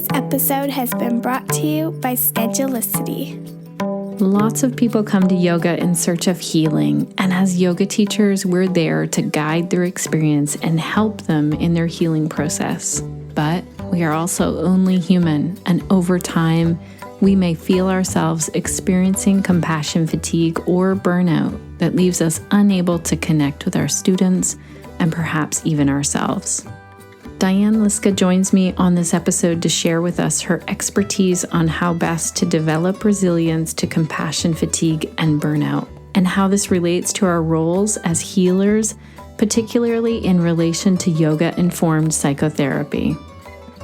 Today's episode has been brought to you by Schedulicity. Lots of people come to yoga in search of healing, and as yoga teachers, we're there to guide their experience and help them in their healing process. But we are also only human, and over time, we may feel ourselves experiencing compassion fatigue or burnout that leaves us unable to connect with our students and perhaps even ourselves. Diane Liska joins me on this episode to share with us her expertise on how best to develop resilience to compassion fatigue and burnout, and how this relates to our roles as healers, particularly in relation to yoga-informed psychotherapy.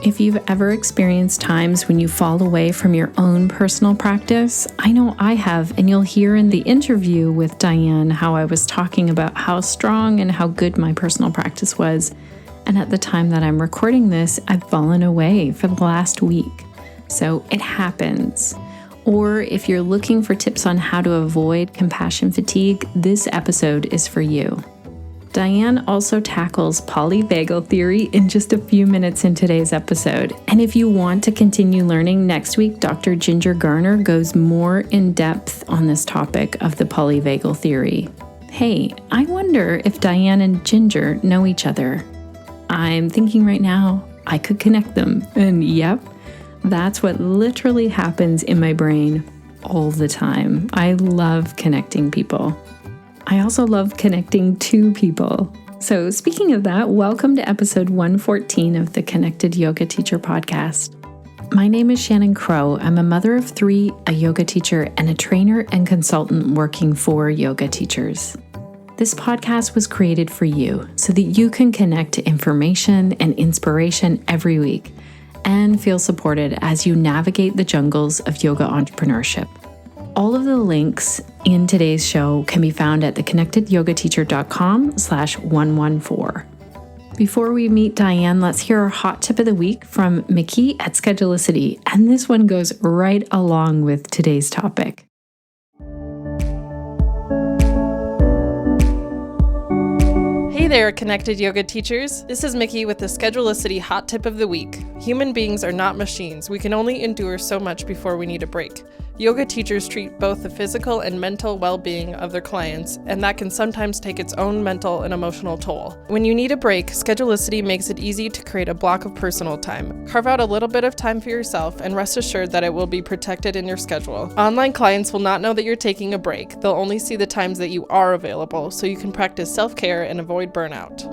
If you've ever experienced times when you fall away from your own personal practice, I know I have, and you'll hear in the interview with Diane how I was talking about how strong and how good my personal practice was. And at the time that I'm recording this, I've fallen away for the last week. So it happens. Or if you're looking for tips on how to avoid compassion fatigue, this episode is for you. Diane also tackles polyvagal theory in just a few minutes in today's episode. And if you want to continue learning, next week, Dr. Ginger Garner goes more in depth on this topic of the polyvagal theory. Hey, I wonder if Diane and Ginger know each other. I'm thinking right now, I could connect them. And yep, that's what literally happens in my brain all the time. I love connecting people. I also love connecting to people. So speaking of that, welcome to episode 114 of the Connected Yoga Teacher podcast. My name is Shannon Crow. I'm a mother of 3, a yoga teacher, and a trainer and consultant working for yoga teachers. This podcast was created for you so that you can connect to information and inspiration every week and feel supported as you navigate the jungles of yoga entrepreneurship. All of the links in today's show can be found at theconnectedyogateacher.com/114. Before we meet Diane, let's hear our hot tip of the week from Mickey at Schedulicity, and this one goes right along with today's topic. Hey there, Connected Yoga Teachers. This is Mickey with the Schedulicity Hot Tip of the Week. Human beings are not machines. We can only endure so much before we need a break. Yoga teachers treat both the physical and mental well-being of their clients, and that can sometimes take its own mental and emotional toll. When you need a break, Schedulicity makes it easy to create a block of personal time. Carve out a little bit of time for yourself and rest assured that it will be protected in your schedule. Online clients will not know that you're taking a break. They'll only see the times that you are available, so you can practice self-care and avoid burnout.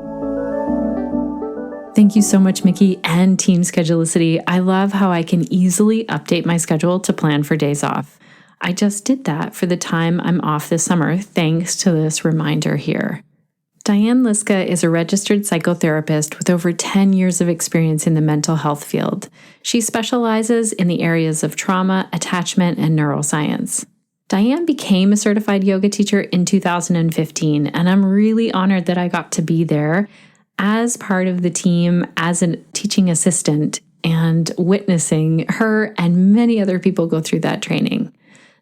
Thank you so much, Mickey and Team Schedulicity. I love how I can easily update my schedule to plan for days off. I just did that for the time I'm off this summer, thanks to this reminder here. Diane Liska is a registered psychotherapist with over 10 years of experience in the mental health field. She specializes in the areas of trauma, attachment, and neuroscience. Diane became a certified yoga teacher in 2015, and I'm really honored that I got to be there as part of the team as a teaching assistant and witnessing her and many other people go through that training.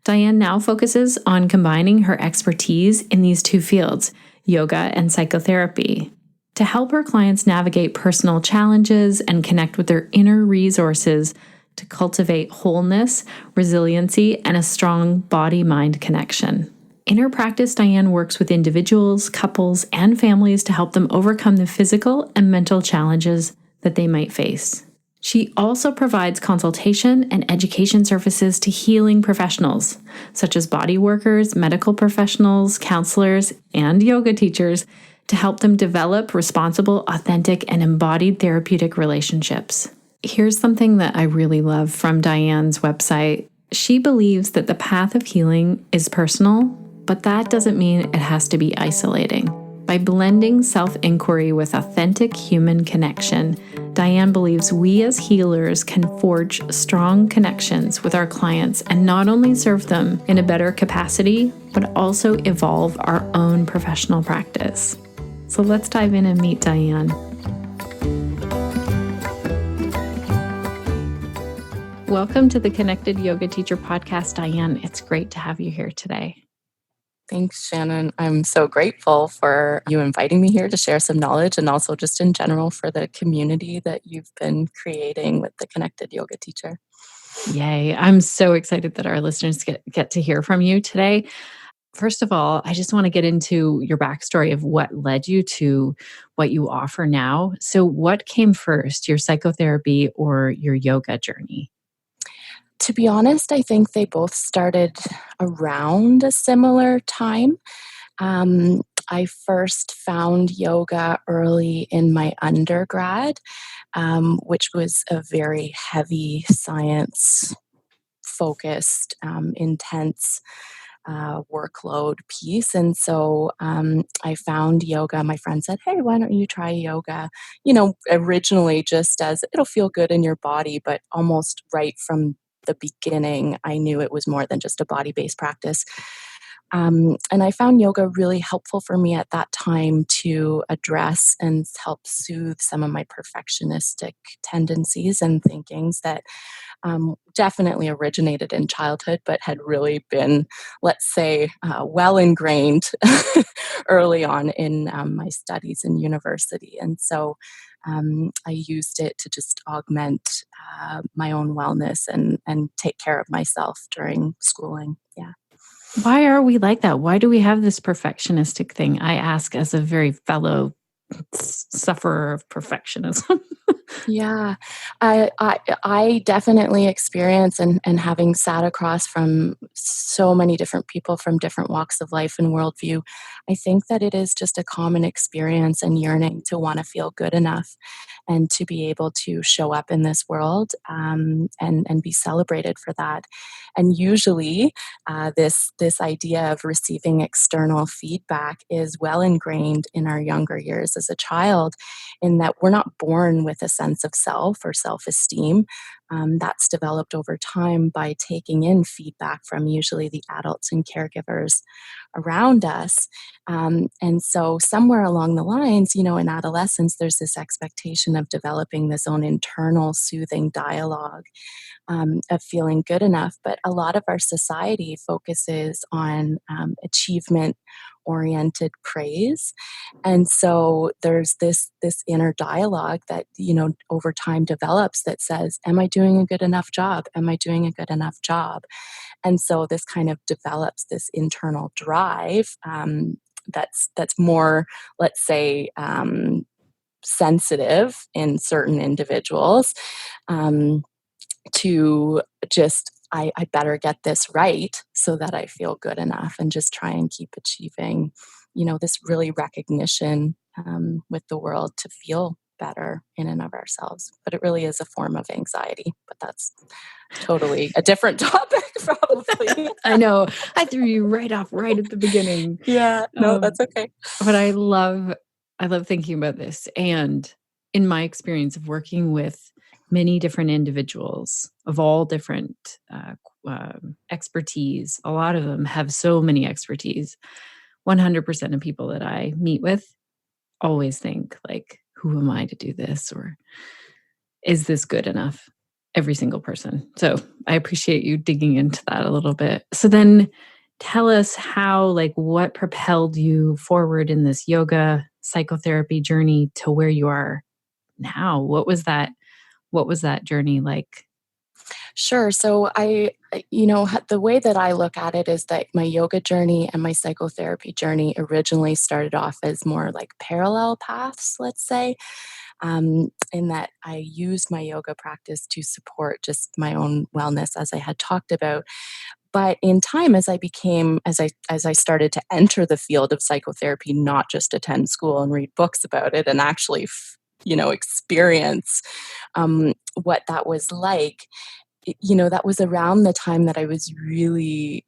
Diane now focuses on combining her expertise in these two fields, yoga and psychotherapy, to help her clients navigate personal challenges and connect with their inner resources to cultivate wholeness, resiliency, and a strong body-mind connection. In her practice, Diane works with individuals, couples, and families to help them overcome the physical and mental challenges that they might face. She also provides consultation and education services to healing professionals, such as body workers, medical professionals, counselors, and yoga teachers, to help them develop responsible, authentic, and embodied therapeutic relationships. Here's something that I really love from Diane's website. She believes that the path of healing is personal, but that doesn't mean it has to be isolating. By blending self-inquiry with authentic human connection, Diane believes we as healers can forge strong connections with our clients and not only serve them in a better capacity, but also evolve our own professional practice. So let's dive in and meet Diane. Welcome to the Connected Yoga Teacher podcast, Diane. It's great to have you here today. Thanks, Shannon. I'm so grateful for you inviting me here to share some knowledge and also just in general for the community that you've been creating with the Connected Yoga Teacher. Yay. I'm so excited that our listeners get to hear from you today. First of all, I just want to get into your backstory of what led you to what you offer now. So, what came first, your psychotherapy or your yoga journey? To be honest, I think they both started around a similar time. I first found yoga early in my undergrad, which was a very heavy science focused, intense workload piece. And so I found yoga. My friend said, "Hey, why don't you try yoga?" Originally just as it'll feel good in your body, but almost right from the beginning, I knew it was more than just a body based practice. And I found yoga really helpful for me at that time to address and help soothe some of my perfectionistic tendencies and thinkings that definitely originated in childhood, but had really been, let's say, well ingrained early on in my studies in university. And so I used it to just augment my own wellness and take care of myself during schooling. Yeah. Why are we like that? Why do we have this perfectionistic thing? I ask as a very fellow sufferer of perfectionism. Yeah, I definitely experience and having sat across from so many different people from different walks of life and worldview, I think that it is just a common experience and yearning to want to feel good enough and to be able to show up in this world and be celebrated for that. And usually, this idea of receiving external feedback is well ingrained in our younger years as a child, in that we're not born with a sense of self or self esteem. That's developed over time by taking in feedback from usually the adults and caregivers around us. And so, somewhere along the lines, in adolescence, there's this expectation of developing this own internal soothing dialogue of feeling good enough. But a lot of our society focuses on achievement oriented praise, and so there's this inner dialogue that over time develops that says, am I doing a good enough job? Am I doing a good enough job? And so this kind of develops this internal drive that's more, let's say, sensitive in certain individuals, um, to just I better get this right so that I feel good enough, and just try and keep achieving, this really recognition with the world to feel better in and of ourselves. But it really is a form of anxiety. But that's totally a different topic, probably. I know. I threw you right off right at the beginning. Yeah, no, that's okay. But I love thinking about this. And in my experience of working with many different individuals of all different expertise, a lot of them have so many expertise. 100% of people that I meet with always think like, who am I to do this? Or is this good enough? Every single person. So I appreciate you digging into that a little bit. So then tell us how, like, what propelled you forward in this yoga psychotherapy journey to where you are now? What was that journey like? Sure. So the way that I look at it is that my yoga journey and my psychotherapy journey originally started off as more like parallel paths, let's say, in that I used my yoga practice to support just my own wellness, as I had talked about. But in time, as I started to enter the field of psychotherapy, not just attend school and read books about it, and actually, experience what that was like, that was around the time that I was really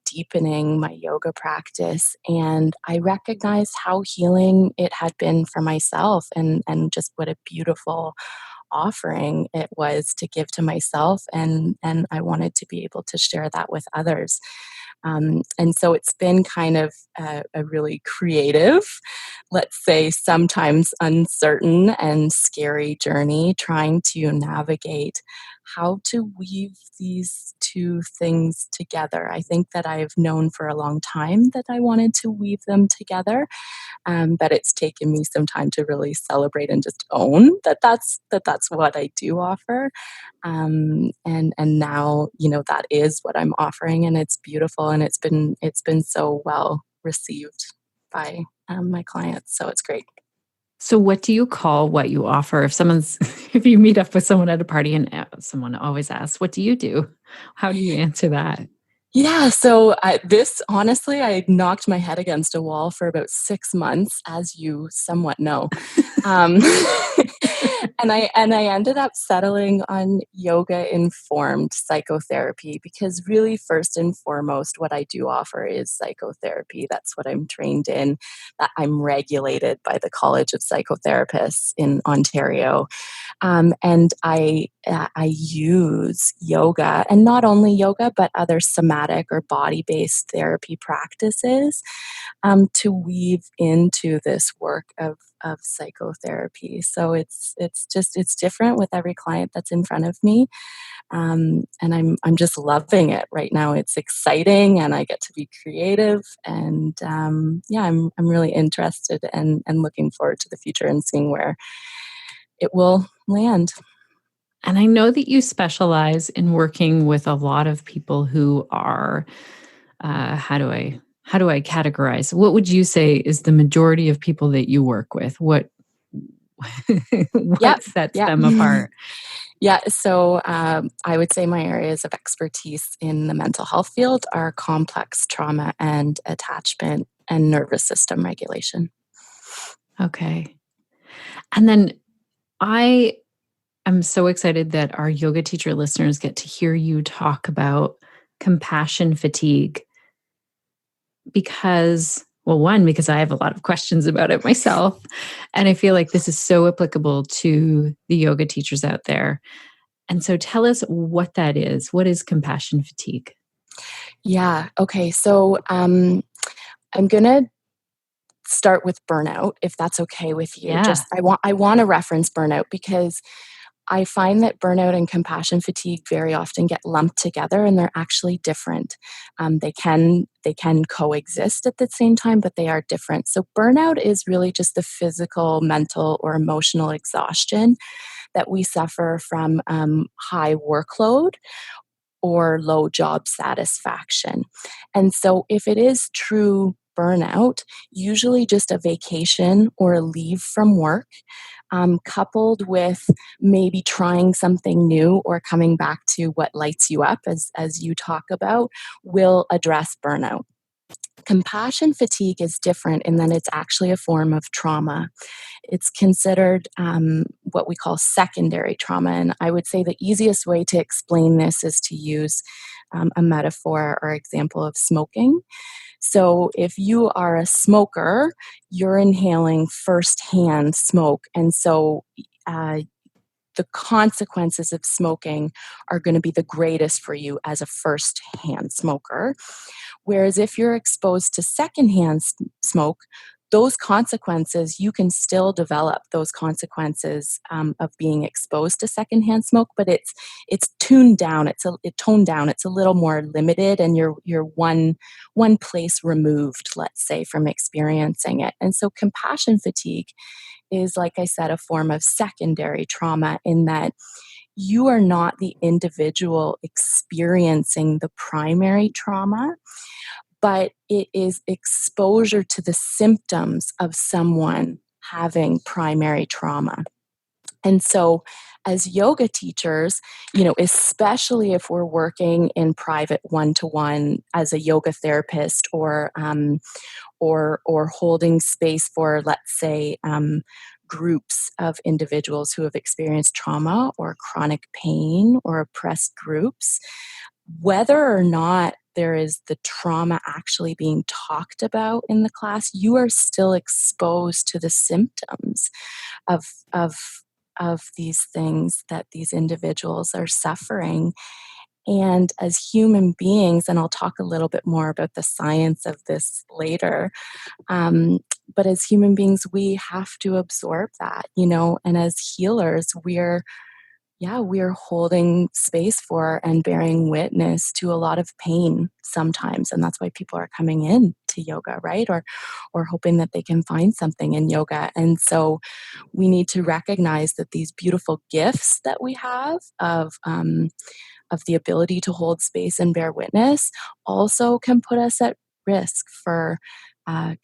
deepening my yoga practice. And I recognized how healing it had been for myself, and just what a beautiful offering it was to give to myself. And I wanted to be able to share that with others. And so it's been kind of a really creative let's say, sometimes uncertain and scary journey, trying to navigate how to weave these two things together. I think that I've known for a long time that I wanted to weave them together, but it's taken me some time to really celebrate and just own that's what I do offer. And now, that is what I'm offering, and it's beautiful, and it's been so well received by my clients. So it's great. So what do you call what you offer? If you meet up with someone at a party and someone always asks, what do you do? How do you answer that? Yeah, so this honestly, I knocked my head against a wall for about 6 months, as you somewhat know. Um, and I ended up settling on yoga-informed psychotherapy because really, first and foremost, what I do offer is psychotherapy. That's what I'm trained in. That I'm regulated by the College of Psychotherapists in Ontario. And I use yoga, and not only yoga, but other somatic or body-based therapy practices to weave into this work of psychotherapy. So it's different with every client that's in front of me, and I'm just loving it right now. It's exciting, and I get to be creative, and yeah, I'm really interested and looking forward to the future and seeing where it will land. And I know that you specialize in working with a lot of people who are, how do I categorize? What would you say is the majority of people that you work with? What Yep. what sets Yeah. them apart? Yeah. So I would say my areas of expertise in the mental health field are complex trauma and attachment and nervous system regulation. Okay. And then I'm so excited that our yoga teacher listeners get to hear you talk about compassion fatigue because, well, one, because I have a lot of questions about it myself. And I feel like this is so applicable to the yoga teachers out there. And so tell us what that is. What is compassion fatigue? Yeah. Okay. So I'm going to start with burnout, if that's okay with you. Yeah. Just I want to reference burnout because I find that burnout and compassion fatigue very often get lumped together, and they're actually different. They can coexist at the same time, but they are different. So burnout is really just the physical, mental, or emotional exhaustion that we suffer from high workload or low job satisfaction. And so, if it is true burnout, usually just a vacation or a leave from work, coupled with maybe trying something new or coming back to what lights you up, as you talk about, will address burnout. Compassion fatigue is different in that it's actually a form of trauma. It's considered what we call secondary trauma. And I would say the easiest way to explain this is to use a metaphor or example of smoking. So if you are a smoker, you're inhaling firsthand smoke. And so the consequences of smoking are going to be the greatest for you as a first-hand smoker. Whereas if you're exposed to secondhand smoke, those consequences, you can still develop those consequences of being exposed to secondhand smoke, but it's tuned down. It's toned down. It's a little more limited, and you're one place removed, let's say, from experiencing it. And so, compassion fatigue is, like I said, a form of secondary trauma in that you are not the individual experiencing the primary trauma, but it is exposure to the symptoms of someone having primary trauma. And so, as yoga teachers, especially if we're working in private one-to-one as a yoga therapist, or holding space for, let's say, groups of individuals who have experienced trauma or chronic pain or oppressed groups, whether or not there is the trauma actually being talked about in the class, you are still exposed to the symptoms of of these things that these individuals are suffering. And as human beings, and I'll talk a little bit more about the science of this later, but as human beings, we have to absorb that, and as healers, we're holding space for and bearing witness to a lot of pain sometimes. And that's why people are coming in to yoga, right? Or hoping that they can find something in yoga. And so we need to recognize that these beautiful gifts that we have of the ability to hold space and bear witness also can put us at risk for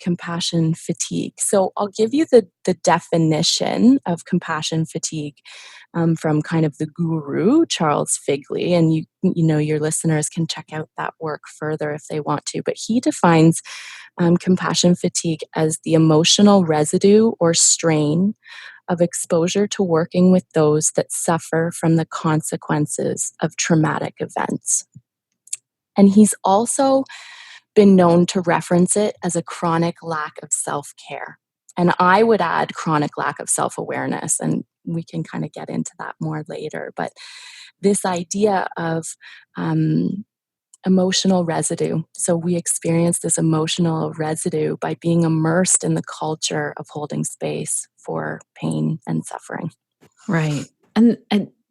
compassion fatigue. So I'll give you the definition of compassion fatigue from kind of the guru, Charles Figley, and your listeners can check out that work further if they want to. But he defines compassion fatigue as the emotional residue or strain of exposure to working with those that suffer from the consequences of traumatic events. And he's also been known to reference it as a chronic lack of self-care. And I would add chronic lack of self-awareness, and we can kind of get into that more later. But this idea of emotional residue. So we experience this emotional residue by being immersed in the culture of holding space for pain and suffering. Right. And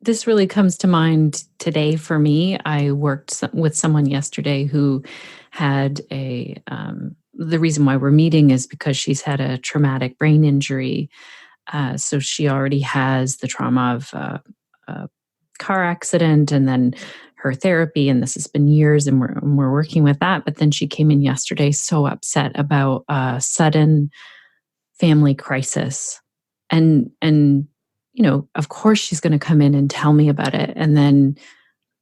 this really comes to mind today for me. I worked with someone yesterday who had the reason why we're meeting is because she's had a traumatic brain injury. So she already has the trauma of a car accident and then her therapy. And this has been years and we're working with that. But then she came in yesterday so upset about a sudden family crisis. And of course she's going to come in and tell me about it. And then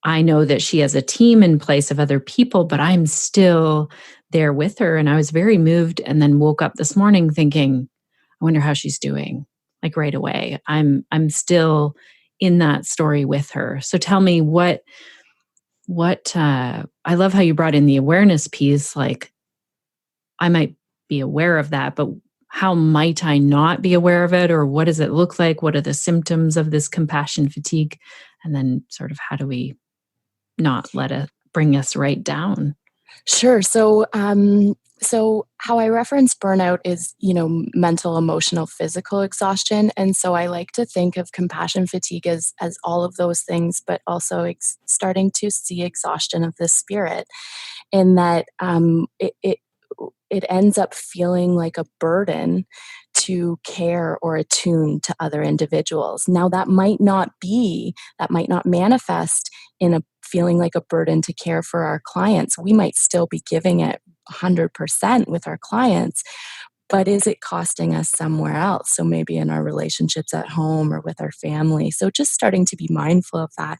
I know that she has a team in place of other people, but I'm still there with her. And I was very moved and then woke up this morning thinking, I wonder how she's doing, like right away. I'm still in that story with her. So tell me what I love how you brought in the awareness piece. Like I might be aware of that, but how might I not be aware of it? Or what does it look like? What are the symptoms of this compassion fatigue? And then sort of how do we not let it bring us right down? Sure. So how I reference burnout is, mental, emotional, physical exhaustion. And so I like to think of compassion fatigue as all of those things, but also starting to see exhaustion of the spirit in that it ends up feeling like a burden to care or attune to other individuals. Now that might not manifest in a feeling like a burden to care for our clients. We might still be giving it 100% with our clients, but is it costing us somewhere else? So maybe in our relationships at home or with our family. So just starting to be mindful of that.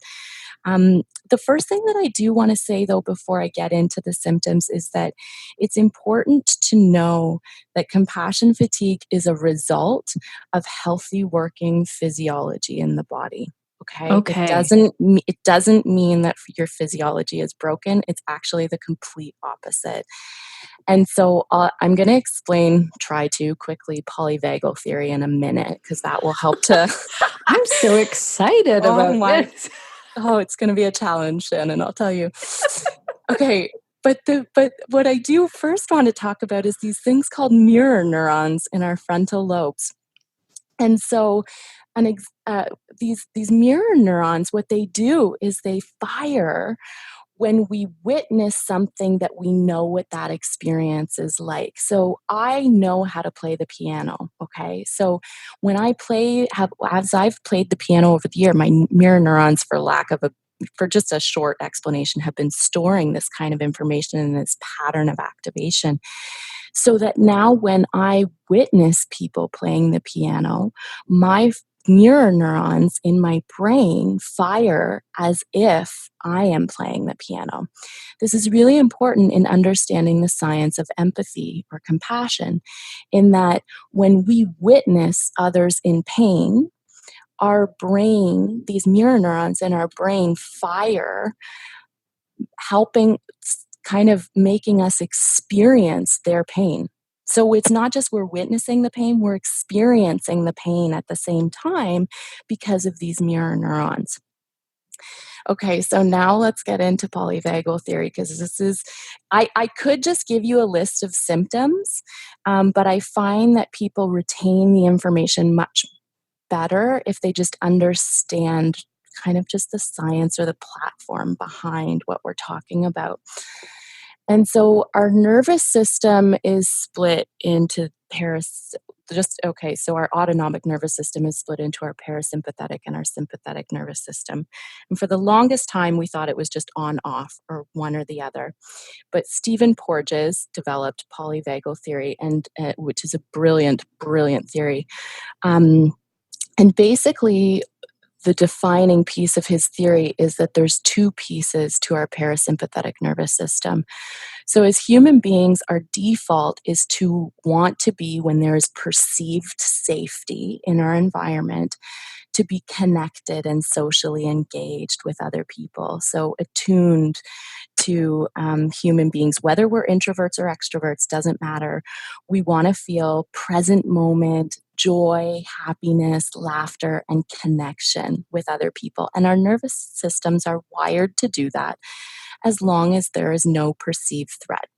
The first thing that I do want to say, though, before I get into the symptoms is that it's important to know that compassion fatigue is a result of healthy working physiology in the body. Okay. It doesn't mean that your physiology is broken. It's actually the complete opposite. And so I'm going to try to quickly polyvagal theory in a minute because that will help to. I'm so excited about this. Oh, it's going to be a challenge, Shannon, I'll tell you. Okay, but what I do first want to talk about is these things called mirror neurons in our frontal lobes. And so these mirror neurons, what they do is they fire when we witness something that we know what that experience is like. So I know how to play the piano, okay? So when I as I've played the piano over the year, my mirror neurons, for just a short explanation, have been storing this kind of information in this pattern of activation. So that now when I witness people playing the piano, my mirror neurons in my brain fire as if I am playing the piano. This is really important in understanding the science of empathy or compassion, in that when we witness others in pain, our brain, these mirror neurons in our brain fire, helping kind of making us experience their pain. So it's not just we're witnessing the pain, we're experiencing the pain at the same time because of these mirror neurons. Okay, so now let's get into polyvagal theory because I could just give you a list of symptoms, but I find that people retain the information much better if they just understand kind of just the science or the platform behind what we're talking about. And so our nervous system is split into so our autonomic nervous system is split into our parasympathetic and our sympathetic nervous system. And for the longest time, we thought it was just on off or one or the other. But Stephen Porges developed polyvagal theory, and which is a brilliant, brilliant theory. And basically, the defining piece of his theory is that there's two pieces to our parasympathetic nervous system. So, as human beings, our default is to want to be, when there is perceived safety in our environment, to be connected and socially engaged with other people. So, attuned to human beings, whether we're introverts or extroverts, doesn't matter. We want to feel present moment, joy, happiness, laughter, and connection with other people. And our nervous systems are wired to do that as long as there is no perceived threat.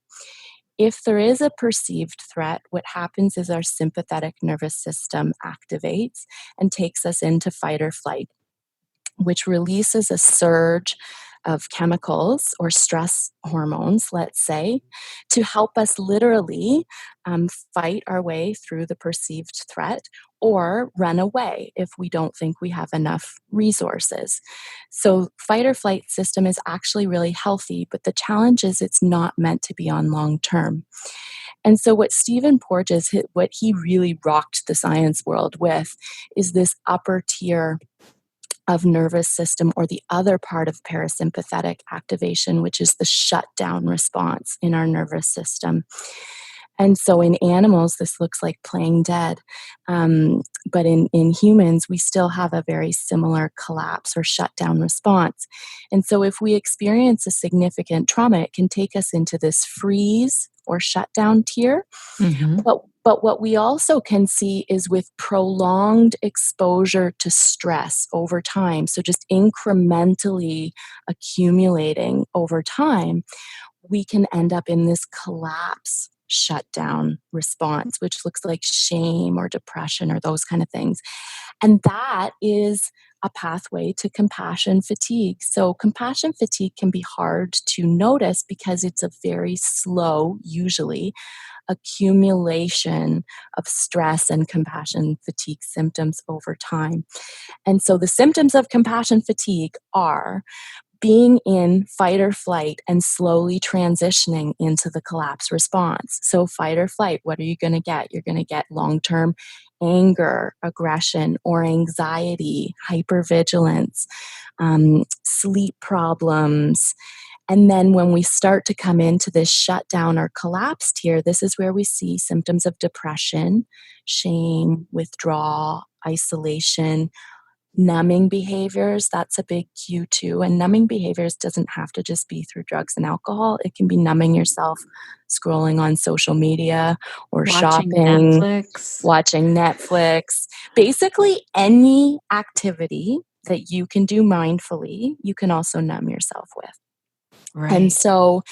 If there is a perceived threat, what happens is our sympathetic nervous system activates and takes us into fight or flight, which releases a surge of chemicals or stress hormones, let's say, to help us literally fight our way through the perceived threat or run away if we don't think we have enough resources. So fight or flight system is actually really healthy, but the challenge is it's not meant to be on long term. And so what Stephen Porges, what he really rocked the science world with, is this upper tier of nervous system, or the other part of parasympathetic activation, which is the shutdown response in our nervous system. And so in animals, this looks like playing dead. But in humans, we still have a very similar collapse or shutdown response. And so if we experience a significant trauma, it can take us into this freeze or shutdown tier. Mm-hmm. But what we also can see is with prolonged exposure to stress over time, so just incrementally accumulating over time, we can end up in this collapse shutdown response, which looks like shame or depression or those kind of things. And that is a pathway to compassion fatigue. So compassion fatigue can be hard to notice because it's a very slow, usually, accumulation of stress and compassion fatigue symptoms over time. And so the symptoms of compassion fatigue are being in fight or flight and slowly transitioning into the collapse response. So fight or flight, what are you going to get? You're going to get long-term anger, aggression, or anxiety, hypervigilance, sleep problems. And then when we start to come into this shutdown or collapse tier, this is where we see symptoms of depression, shame, withdrawal, isolation, numbing behaviors. That's a big cue too. And numbing behaviors doesn't have to just be through drugs and alcohol. It can be numbing yourself scrolling on social media or Watching shopping, Netflix. watching Netflix. Basically, any activity that you can do mindfully, you can also numb yourself with. Right. And so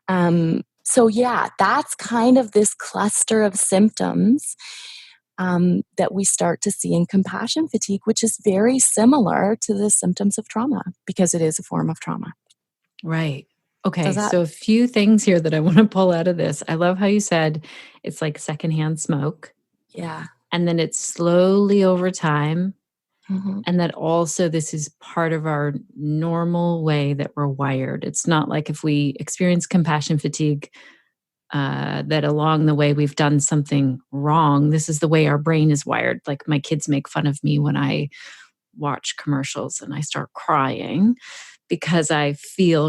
yeah, that's kind of this cluster of symptoms that we start to see in compassion fatigue, which is very similar to the symptoms of trauma because it is a form of trauma. Right. Okay. That, So a few things here that I want to pull out of this. I love how you said it's like secondhand smoke. yeah. And then it's slowly over time. Mm-hmm. And that also this is part of our normal way that we're wired. It's not like if we experience compassion fatigue, that along the way we've done something wrong. This is the way our brain is wired. Like my kids make fun of me when I watch commercials and I start crying because I feel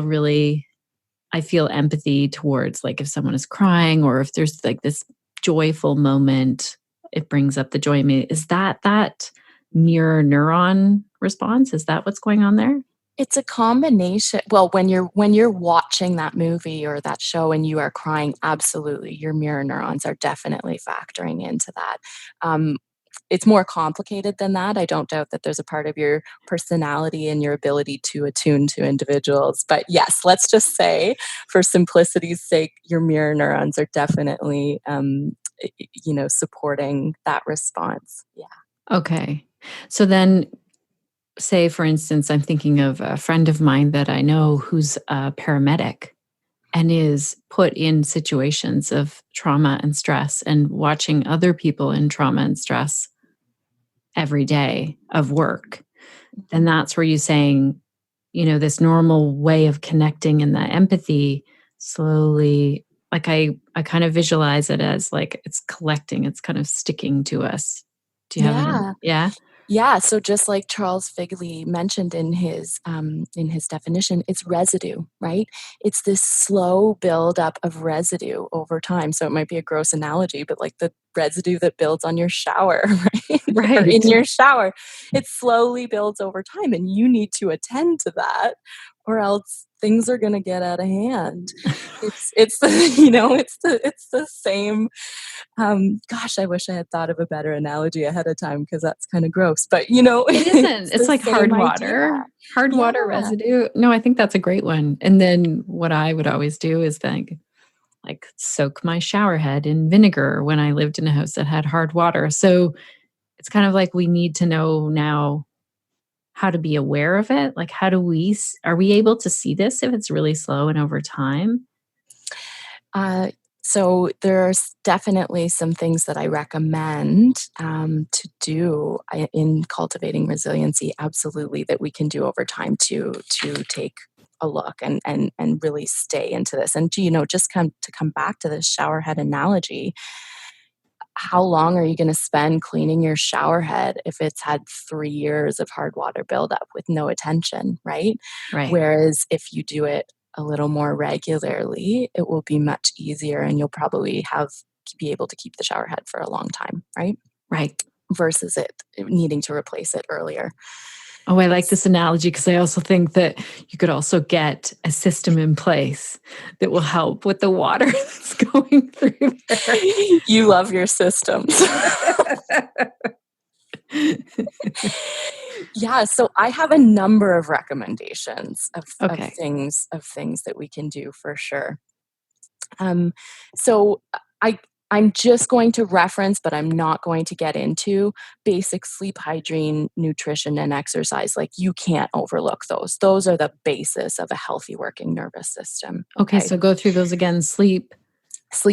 empathy towards, like, if someone is crying or if there's like this joyful moment, it brings up the joy in me. Is that mirror neuron response? Is that what's going on there? It's a combination. Well, when you're watching that movie or that show and you are crying, absolutely, your mirror neurons are definitely factoring into that. it's more complicated than that. I don't doubt that there's a part of your personality and your ability to attune to individuals. But yes, let's just say, for simplicity's sake, your mirror neurons are definitely, supporting that response. Yeah. Okay. So then, say, for instance, I'm thinking of a friend of mine that I know who's a paramedic and is put in situations of trauma and stress and watching other people in trauma and stress every day of work. And that's where you're saying, this normal way of connecting and that empathy slowly, like I kind of visualize it as like it's collecting, it's kind of sticking to us. Do you have any? Yeah. Yeah. Yeah, so just like Charles Figley mentioned in his definition, it's residue, right? It's this slow buildup of residue over time. So it might be a gross analogy, but like the residue that builds on your shower, right? Or Right. in your shower, it slowly builds over time, and you need to attend to that, or else things are going to get out of hand. It's the it's the same. Gosh, I wish I had thought of a better analogy ahead of time, because that's kind of gross. But It isn't. it's It's the like same hard idea. water Yeah. residue. No, I think that's a great one. And then what I would always do is think, like soak my shower head in vinegar when I lived in a house that had hard water. So it's kind of like we need to know now how to be aware of it. Like, how do are we able to see this if it's really slow and over time? Uh, so there's definitely some things that I recommend to do in cultivating resiliency. Absolutely, that we can do over time to take a look and really stay into this. And just come back to this shower head analogy. How long are you going to spend cleaning your shower head if it's had 3 years of hard water buildup with no attention, right? Right. Whereas if you do it a little more regularly, it will be much easier, and you'll probably be able to keep the shower head for a long time, right? Right. Versus it needing to replace it earlier. Oh, I like this analogy because I also think that you could also get a system in place that will help with the water that's going through there. You love your systems. Yeah, so I have a number of recommendations of Okay. things that we can do for sure. So I'm just going to reference, but I'm not going to get into basic sleep, hygiene, nutrition, and exercise. Like, you can't overlook those. Those are the basis of a healthy working nervous system. Okay, so go through those again. Sleep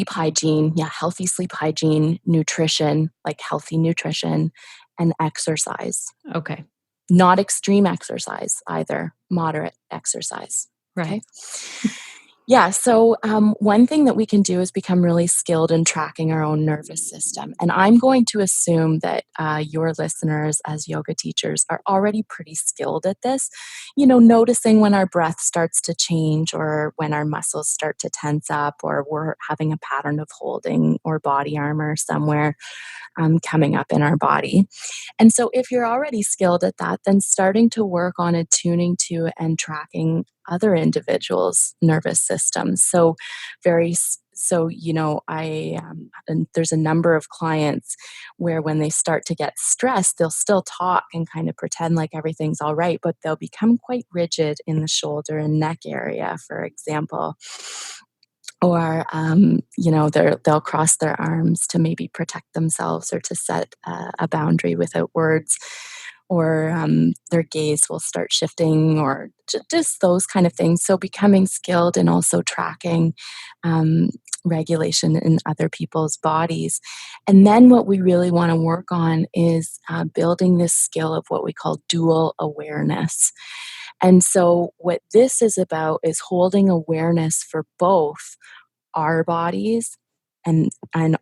hygiene, healthy sleep hygiene, nutrition, like healthy nutrition, and exercise. Okay. Not extreme exercise either, moderate exercise. Right. Okay. Yeah, so one thing that we can do is become really skilled in tracking our own nervous system. And I'm going to assume that your listeners, as yoga teachers, are already pretty skilled at this. Noticing when our breath starts to change, or when our muscles start to tense up, or we're having a pattern of holding or body armor somewhere coming up in our body. And so if you're already skilled at that, then starting to work on attuning to and tracking other individuals' nervous systems. So and there's a number of clients where when they start to get stressed, they'll still talk and kind of pretend like everything's all right, but they'll become quite rigid in the shoulder and neck area, for example. Or, they'll cross their arms to maybe protect themselves, or to set a boundary without words. Or their gaze will start shifting, or just those kind of things. So becoming skilled and also tracking regulation in other people's bodies. And then what we really want to work on is building this skill of what we call dual awareness. And so what this is about is holding awareness for both our bodies and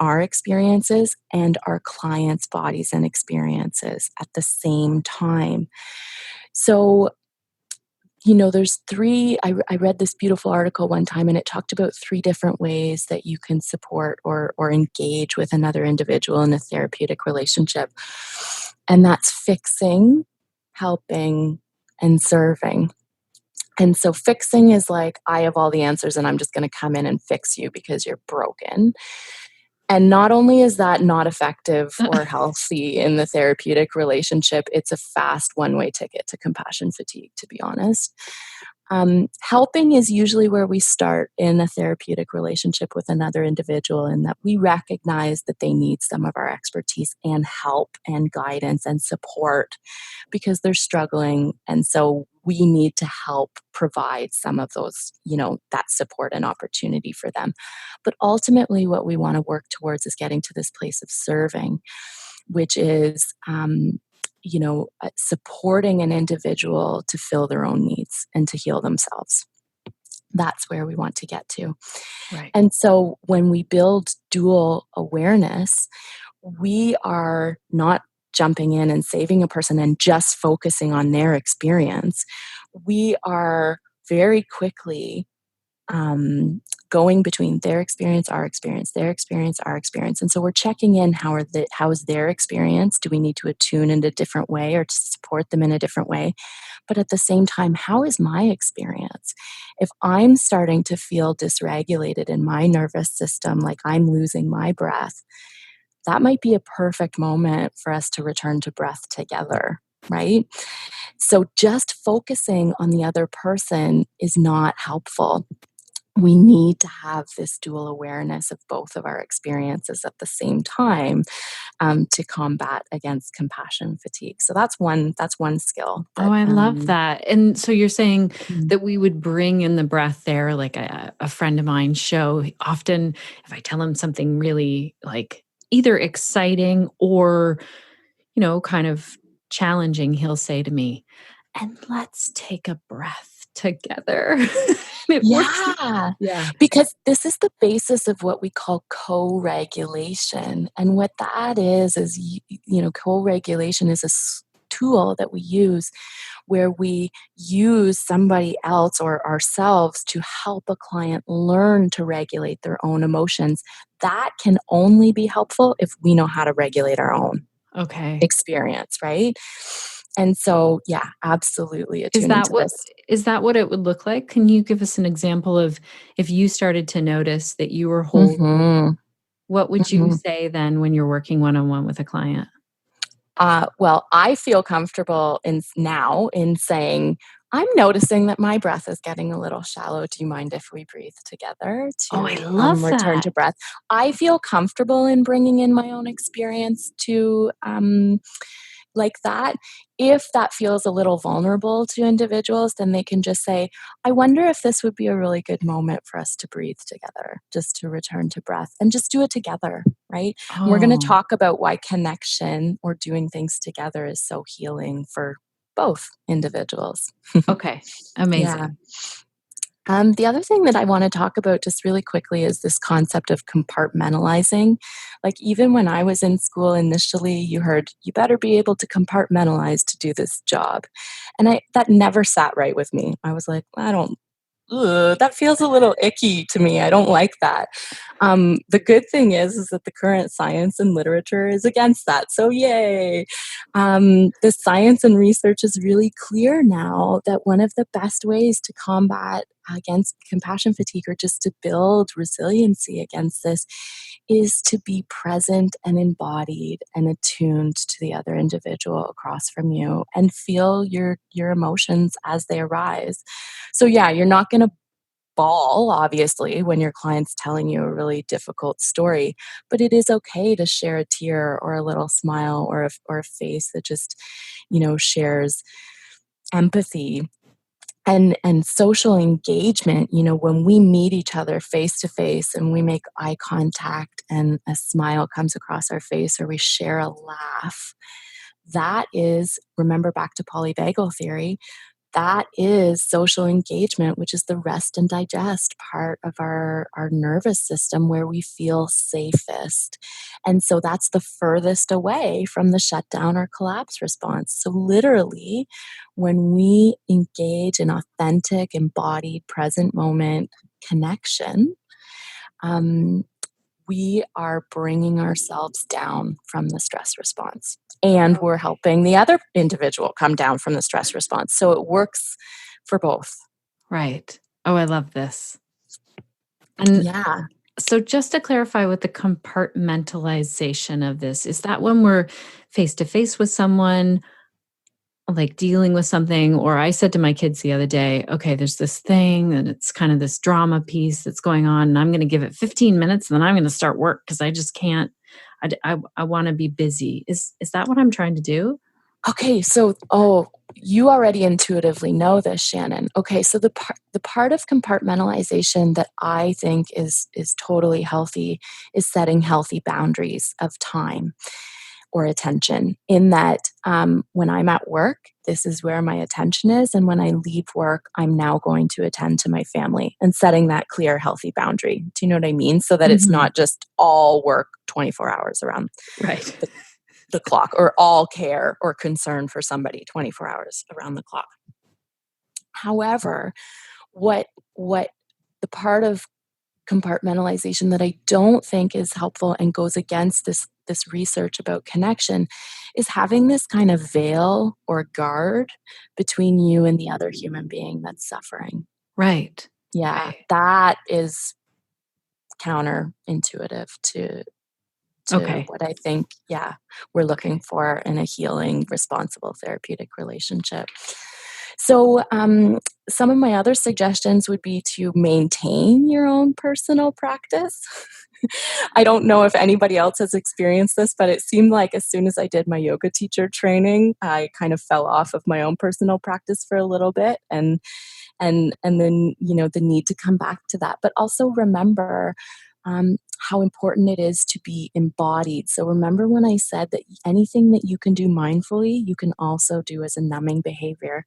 our experiences, and our clients' bodies and experiences at the same time. So, there's I read this beautiful article one time, and it talked about 3 different ways that you can support or engage with another individual in a therapeutic relationship. And that's fixing, helping, and serving. And so fixing is like, I have all the answers and I'm just going to come in and fix you because you're broken. And not only is that not effective or healthy in the therapeutic relationship, it's a fast one-way ticket to compassion fatigue, to be honest. Helping is usually where we start in a therapeutic relationship with another individual, in that we recognize that they need some of our expertise and help and guidance and support because they're struggling. And so we need to help provide some of those, that support and opportunity for them. But ultimately, what we want to work towards is getting to this place of serving, which is supporting an individual to fill their own needs and to heal themselves. That's where we want to get to. Right. And so when we build dual awareness, we are not jumping in and saving a person and just focusing on their experience. We are very quickly going between their experience, our experience, their experience, our experience. And so we're checking in, how is their experience? Do we need to attune in a different way or to support them in a different way? But at the same time, how is my experience? If I'm starting to feel dysregulated in my nervous system, like I'm losing my breath, that might be a perfect moment for us to return to breath together, right? So just focusing on the other person is not helpful. We need to have this dual awareness of both of our experiences at the same time to combat against compassion fatigue. So that's one skill. I love that. And so you're saying Mhm. that we would bring in the breath there, like a friend of mine show. Often, if I tell him something really like either exciting or, kind of challenging, he'll say to me, and let's take a breath together. It works. Yeah. Because this is the basis of what we call co-regulation. And what that is, co-regulation is a tool that we use where we use somebody else or ourselves to help a client learn to regulate their own emotions. That can only be helpful if we know how to regulate our own experience, right? And so, absolutely attuning to this. Is that what it would look like? Can you give us an example of if you started to notice that you were holding, what would you say then when you're working one-on-one with a client? Well, I feel comfortable in saying, I'm noticing that my breath is getting a little shallow. Do you mind if we breathe together to I love return that. to breath? I feel comfortable in bringing in my own experience to like that. If that feels a little vulnerable to individuals, then they can just say, I wonder if this would be a really good moment for us to breathe together, just to return to breath and just do it together, right? And we're going to talk about why connection or doing things together is so healing for both individuals. Okay. Amazing. Yeah. The other thing that I want to talk about just really quickly is this concept of compartmentalizing. Like, even when I was in school initially, you heard, you better be able to compartmentalize to do this job. And that never sat right with me. I was like, that feels a little icky to me. I don't like that. The good thing is that the current science and literature is against that. So yay. The science and research is really clear now that one of the best ways to combat against compassion fatigue, or just to build resiliency against this, is to be present and embodied and attuned to the other individual across from you and feel your emotions as they arise. So you're not going to bawl, obviously, when your client's telling you a really difficult story, but it is okay to share a tear or a little smile or a face that just, shares empathy. And social engagement, when we meet each other face to face and we make eye contact and a smile comes across our face, or we share a laugh, that is, remember back to polyvagal theory, that is social engagement, which is the rest and digest part of our nervous system, where we feel safest. And so that's the furthest away from the shutdown or collapse response. So literally, when we engage in authentic, embodied, present moment connection, we are bringing ourselves down from the stress response, and we're helping the other individual come down from the stress response. So it works for both. Right. Oh, I love this. And So just to clarify with the compartmentalization of this, is that when we're face to face with someone, like dealing with something? Or I said to my kids the other day, okay, there's this thing and it's kind of this drama piece that's going on, and I'm going to give it 15 minutes and then I'm going to start work because I just can't. I want to be busy. Is that what I'm trying to do? Okay, so you already intuitively know this, Shannon. Okay, so the part of compartmentalization that I think is totally healthy is setting healthy boundaries of time or attention. In that, when I'm at work, this is where my attention is, and when I leave work, I'm now going to attend to my family, and setting that clear, healthy boundary. Do you know what I mean? So that it's not just all work 24 hours around Right. the clock, or all care or concern for somebody 24 hours around the clock. However, what the part of compartmentalization that I don't think is helpful and goes against this research about connection is having this kind of veil or guard between you and the other human being that's suffering. Right. Yeah, Right. that is counterintuitive to Okay. what I think, we're looking for in a healing, responsible therapeutic relationship. So, some of my other suggestions would be to maintain your own personal practice. I don't know if anybody else has experienced this, but it seemed like as soon as I did my yoga teacher training, I kind of fell off of my own personal practice for a little bit, and then the need to come back to that. But also remember how important it is to be embodied. So remember when I said that anything that you can do mindfully, you can also do as a numbing behavior.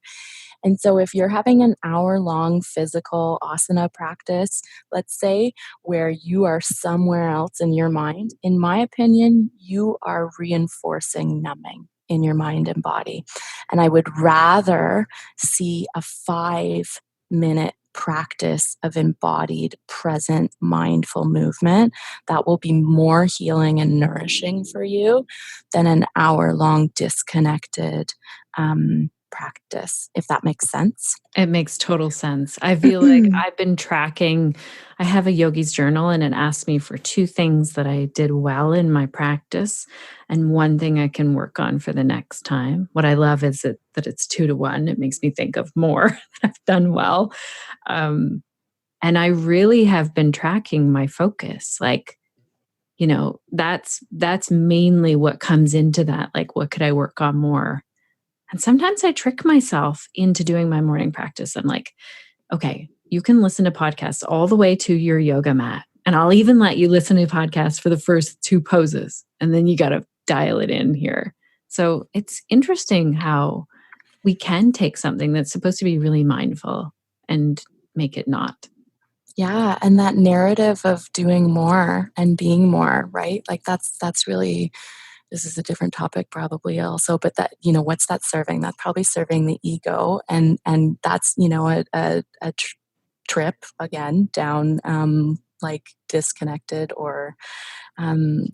And so if you're having an hour-long physical asana practice, let's say, where you are somewhere else in your mind, in my opinion, you are reinforcing numbing in your mind and body. And I would rather see a 5-minute practice of embodied, present, mindful movement that will be more healing and nourishing for you than an hour-long disconnected practice, if that makes sense. It makes total sense. I feel like I've been tracking. I have a yogi's journal, and it asks me for 2 things that I did well in my practice and 1 thing I can work on for the next time. What I love is that it's 2 to 1. It makes me think of more that I've done well. Um, and I really have been tracking my focus. Like, that's mainly what comes into that. Like, what could I work on more? And sometimes I trick myself into doing my morning practice. I'm like, okay, you can listen to podcasts all the way to your yoga mat. And I'll even let you listen to podcasts for the first 2 poses. And then you got to dial it in here. So it's interesting how we can take something that's supposed to be really mindful and make it not. Yeah, and that narrative of doing more and being more, right? Like that's really, this is a different topic probably also, but that, what's that serving? That's probably serving the ego, and that's, a trip again down like disconnected or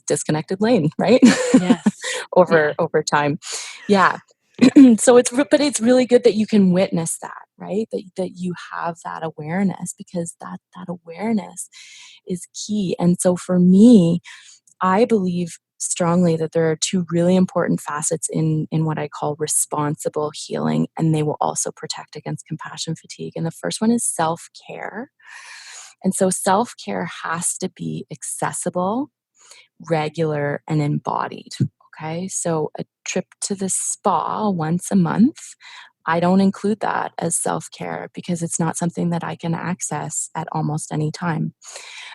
disconnected lane, right? Yes. Yeah. over time. Yeah. So but it's really good that you can witness that, right? That you have that awareness, because that awareness is key. And so for me, I believe strongly that there are 2 really important facets in what I call responsible healing, and they will also protect against compassion fatigue. And the first one is self-care. And so self-care has to be accessible, regular, and embodied. Okay, so a trip to the spa once a month, I don't include that as self-care because it's not something that I can access at almost any time.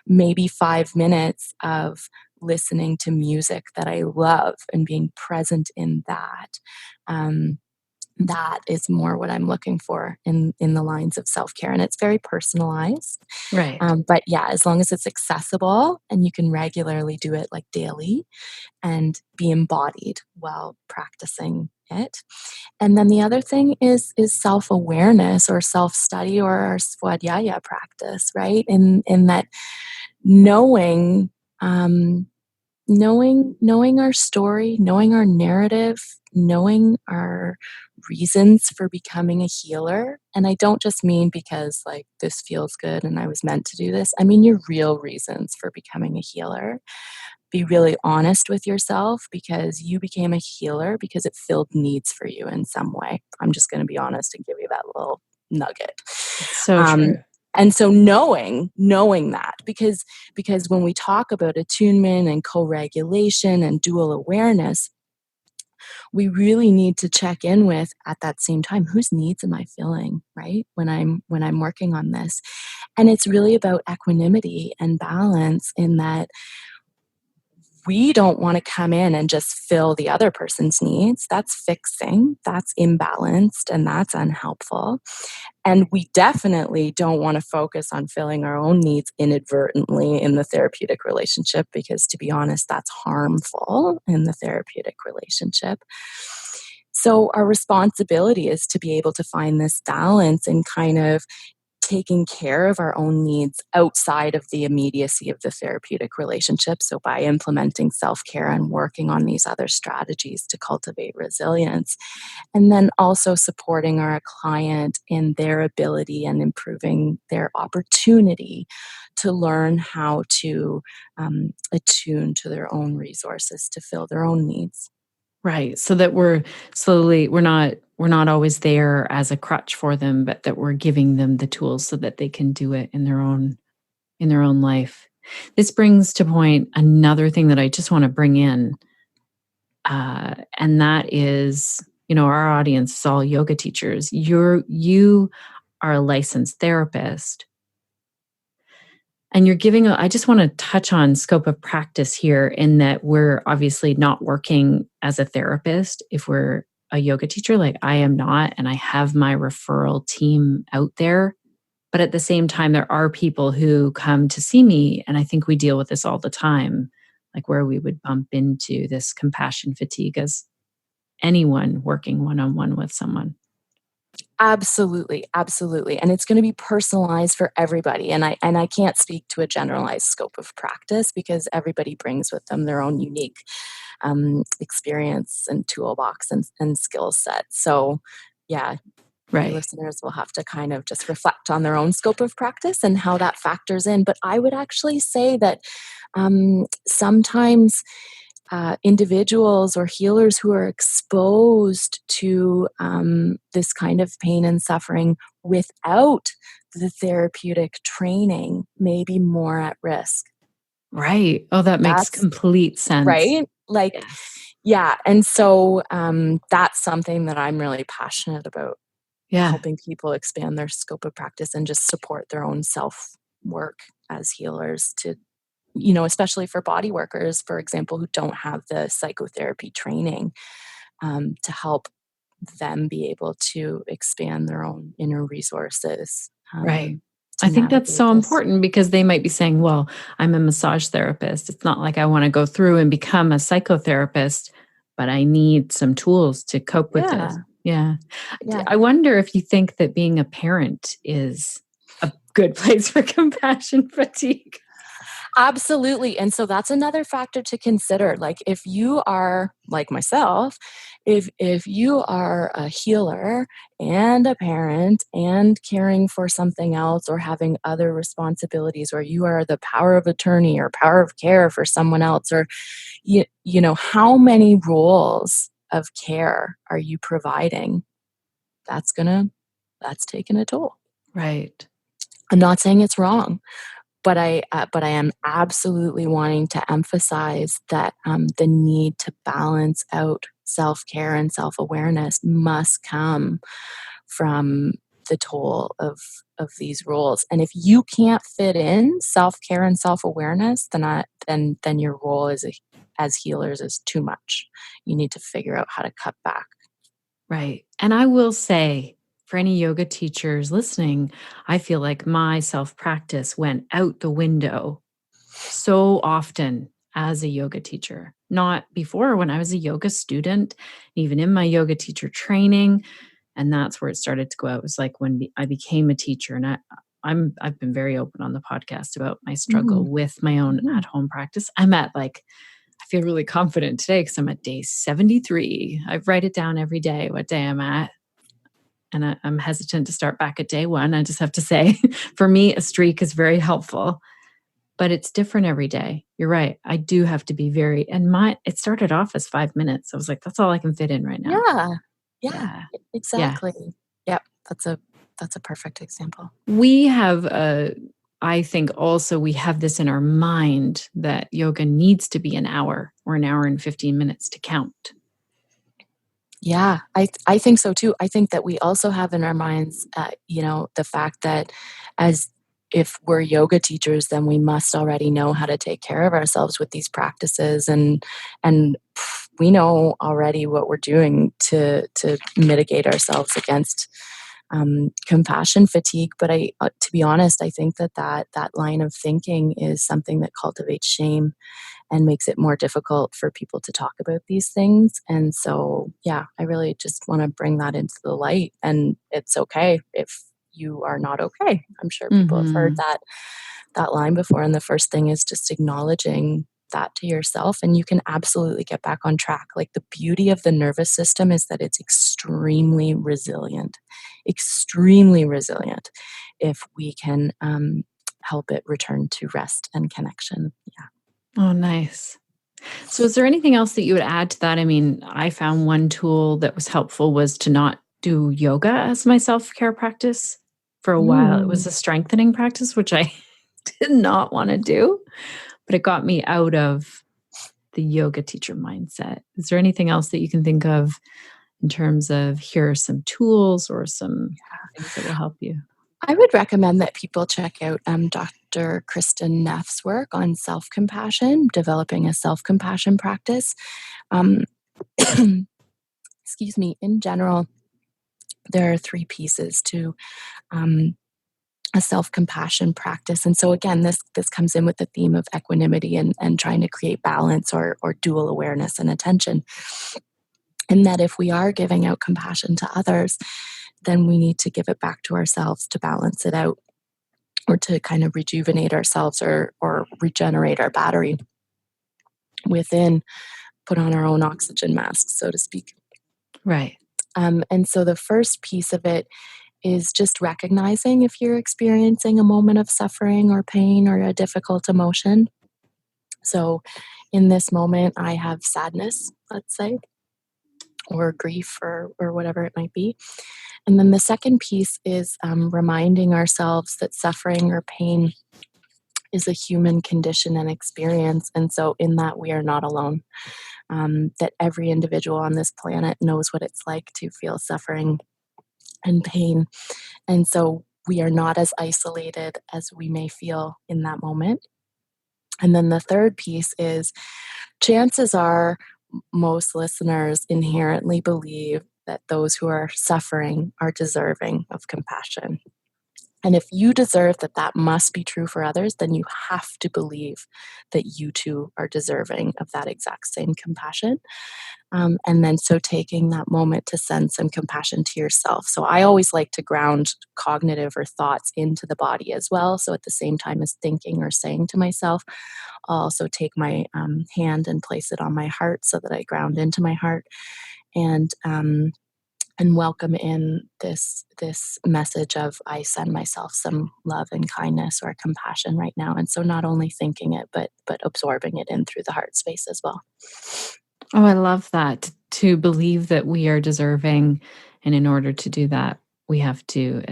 Maybe 5 minutes of listening to music that I love and being present in that. That is more what I'm looking for in the lines of self-care, and it's very personalized. Right. But yeah, as long as it's accessible and you can regularly do it like daily and be embodied while practicing it. And then the other thing is self-awareness or self-study or swadhyaya practice, right? In that knowing knowing our story, knowing our narrative, knowing our reasons for becoming a healer. And I don't just mean because like this feels good and I was meant to do this. I mean your real reasons for becoming a healer. Be really honest with yourself because you became a healer because it filled needs for you in some way. I'm just going to be honest and give you that little nugget. So true. And so knowing that, because when we talk about attunement and co-regulation and dual awareness, we really need to check in with at that same time, whose needs am I filling, right? When I'm working on this. And it's really about equanimity and balance in that we don't want to come in and just fill the other person's needs. That's fixing, that's imbalanced, and that's unhelpful. And we definitely don't want to focus on filling our own needs inadvertently in the therapeutic relationship because, to be honest, that's harmful in the therapeutic relationship. So our responsibility is to be able to find this balance in kind of taking care of our own needs outside of the immediacy of the therapeutic relationship. So by implementing self-care and working on these other strategies to cultivate resilience, and then also supporting our client in their ability and improving their opportunity to learn how to attune to their own resources to fill their own needs. Right. So that we're not always there as a crutch for them, but that we're giving them the tools so that they can do it in their own life. This brings to point another thing that I just want to bring in. And that is, our audience is all yoga teachers. You are a licensed therapist. And you're I just want to touch on scope of practice here in that we're obviously not working as a therapist if we're a yoga teacher, like I am not, and I have my referral team out there. But at the same time, there are people who come to see me, and I think we deal with this all the time, like where we would bump into this compassion fatigue as anyone working one-on-one with someone. Absolutely. And it's going to be personalized for everybody. And I can't speak to a generalized scope of practice because everybody brings with them their own unique experience and toolbox and skill set. So yeah, Right. your listeners will have to kind of just reflect on their own scope of practice and how that factors in. But I would actually say that sometimes individuals or healers who are exposed to this kind of pain and suffering without the therapeutic training may be more at risk. Right. Oh, that makes complete sense. Right? Like, yes. Yeah. And so that's something that I'm really passionate about. Yeah. Helping people expand their scope of practice and just support their own self-work as healers to, especially for body workers, for example, who don't have the psychotherapy training, to help them be able to expand their own inner resources. Right. I think that's so important because they might be saying, well, I'm a massage therapist. It's not like I want to go through and become a psychotherapist, but I need some tools to cope with this. Yeah. I wonder if you think that being a parent is a good place for compassion fatigue. Absolutely. And so that's another factor to consider. Like if you are like myself, if you are a healer and a parent and caring for something else or having other responsibilities, or you are the power of attorney or power of care for someone else, or how many roles of care are you providing? That's taking a toll. Right. I'm not saying it's wrong. But I am absolutely wanting to emphasize that the need to balance out self-care and self-awareness must come from the toll of these roles. And if you can't fit in self-care and self-awareness, then your role as healers is too much. You need to figure out how to cut back. Right. And I will say, for any yoga teachers listening, I feel like my self-practice went out the window so often as a yoga teacher. Not before when I was a yoga student, even in my yoga teacher training. And that's where it started to go out. It was like when I became a teacher, and I've been very open on the podcast about my struggle with my own at-home practice. I'm at like I feel really confident today because I'm at day 73. I write it down every day what day I'm at. And I'm hesitant to start back at day 1. I just have to say, for me, a streak is very helpful, but it's different every day. You're right. I do have to be it started off as 5 minutes. I was like, that's all I can fit in right now. Yeah, Yeah. exactly. Yep, that's a perfect example. We have I think also we have this in our mind that yoga needs to be an hour or an hour and 15 minutes to count. Yeah, I think so too. I think that we also have in our minds, the fact that as if we're yoga teachers, then we must already know how to take care of ourselves with these practices, and we know already what we're doing to mitigate ourselves against compassion fatigue. But to be honest, I think that line of thinking is something that cultivates shame and makes it more difficult for people to talk about these things. And so, yeah, I really just want to bring that into the light. And it's okay if you are not okay. I'm sure people have heard that line before. And the first thing is just acknowledging that to yourself, and you can absolutely get back on track. Like, the beauty of the nervous system is that it's extremely resilient if we can help it return to rest and connection. Yeah. Oh, nice. So is there anything else that you would add to that? I mean, I found one tool that was helpful was to not do yoga as my self-care practice. For a while, it was a strengthening practice, which I did not want to do, but it got me out of the yoga teacher mindset. Is there anything else that you can think of in terms of here are some tools or some things that will help you? I would recommend that people check out Dr. Kristen Neff's work on self-compassion, developing a self-compassion practice. Excuse me. In general, there are 3 pieces to a self-compassion practice. And so again, this comes in with the theme of equanimity and trying to create balance or dual awareness and attention. And that if we are giving out compassion to others, then we need to give it back to ourselves to balance it out, or to kind of rejuvenate ourselves or regenerate our battery within, put on our own oxygen masks, so to speak. Right. And so the first piece of it is just recognizing if you're experiencing a moment of suffering or pain or a difficult emotion. So in this moment, I have sadness, let's say, or grief or whatever it might be. And then the second piece is reminding ourselves that suffering or pain is a human condition and experience. And so in that, we are not alone. That every individual on this planet knows what it's like to feel suffering and pain. And so we are not as isolated as we may feel in that moment. And then the third piece is, chances are most listeners inherently believe that those who are suffering are deserving of compassion. And if you deserve that must be true for others, then you have to believe that you too are deserving of that exact same compassion. And then so taking that moment to send some compassion to yourself. So I always like to ground cognitive or thoughts into the body as well. So at the same time as thinking or saying to myself, I'll also take my hand and place it on my heart so that I ground into my heart, and welcome in this message of, I send myself some love and kindness or compassion right now. And so not only thinking it, but absorbing it in through the heart space as well. Oh, I love that. To believe that we are deserving. And in order to do that, we have to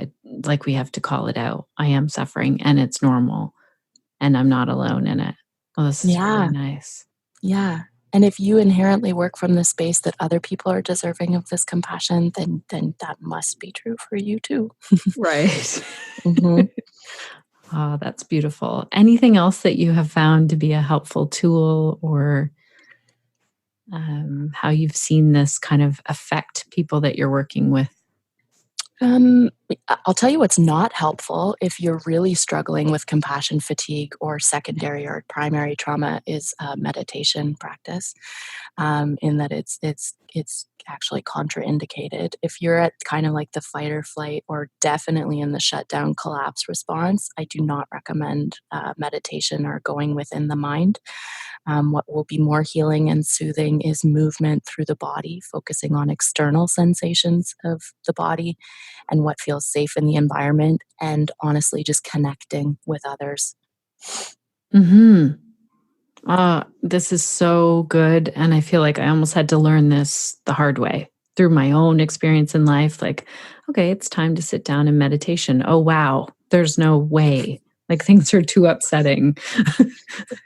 call it out. I am suffering and it's normal and I'm not alone in it. Oh, this is really nice. Yeah. And if you inherently work from the space that other people are deserving of this compassion, then that must be true for you too. Right. Mm-hmm. Oh, that's beautiful. Anything else that you have found to be a helpful tool, or how you've seen this kind of affect people that you're working with? I'll tell you what's not helpful if you're really struggling with compassion fatigue or secondary or primary trauma is meditation practice. In that it's actually contraindicated. If you're at kind of like the fight or flight, or definitely in the shutdown collapse response, I do not recommend meditation or going within the mind. What will be more healing and soothing is movement through the body, focusing on external sensations of the body and what feels safe in the environment, and honestly, just connecting with others. Hmm. This is so good. And I feel like I almost had to learn this the hard way through my own experience in life. Like, okay, it's time to sit down in meditation. Oh, wow. There's no way. Like, things are too upsetting.